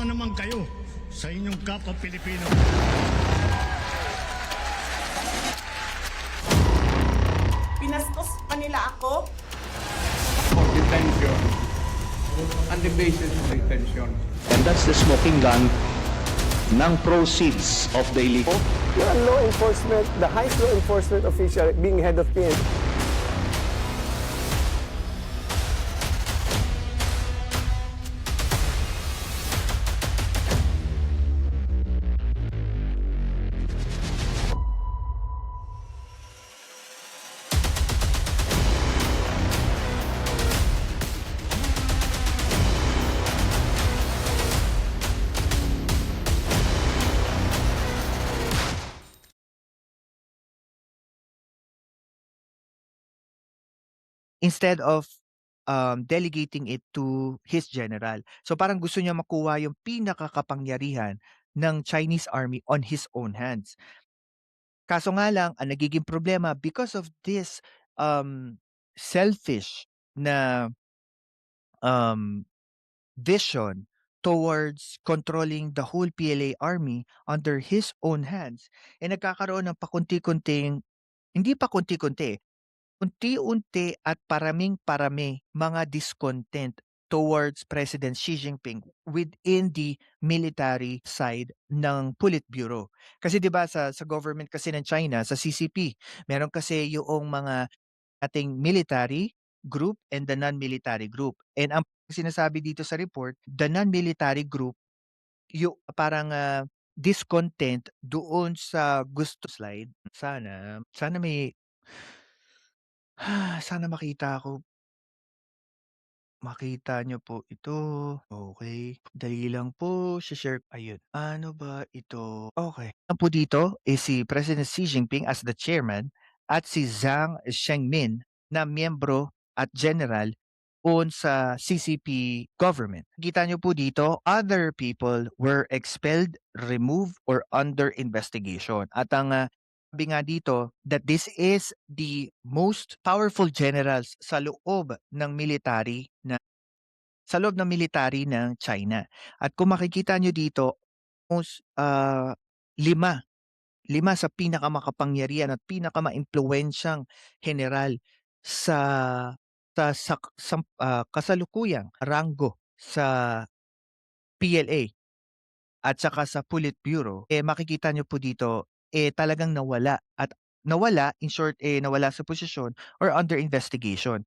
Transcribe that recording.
na naman kayo sa inyong kapwa Pilipino. Pinastos pa nila ako. Of detention and the basis of detention. And that's the smoking gun ng proceeds of the illegal. You're a law enforcement, the highest law enforcement official being head of PNP. Instead of delegating it to his general. So parang gusto niya makuha yung pinakakapangyarihan ng Chinese army on his own hands. Kaso nga lang, ang nagiging problema because of this selfish na vision towards controlling the whole PLA army under his own hands, nagkakaroon ng pakunti-kunting, hindi pa kunti-kunti, unti-unti at paraming-parami mga discontent towards President Xi Jinping within the military side ng Politburo. Kasi 'di ba sa government kasi ng China, sa CCP, meron kasi yung mga ating military group and the non-military group. And ang sinasabi dito sa report, the non-military group, yung parang discontent doon sa gusto slide. Sana may sana makita niyo po ito. Okay. Dali lang po, share. Ayun. Ano ba ito? Okay. Ang po dito is si President Xi Jinping as the chairman at si Zhang Shengmin na miyembro at general doon sa CCP government. Kita niyo po dito, other people were expelled, removed, or under investigation. At ang sabi nga dito that this is the most powerful generals sa loob ng military ng China. At kung makikita nyo dito, almost lima sa pinakamakapangyarihan at pinakamaimpluwensyang general sa kasalukuyang ranggo sa PLA at saka sa Politburo, makikita nyo po dito, talagang nawala. At nawala, in short, nawala sa posisyon or under investigation.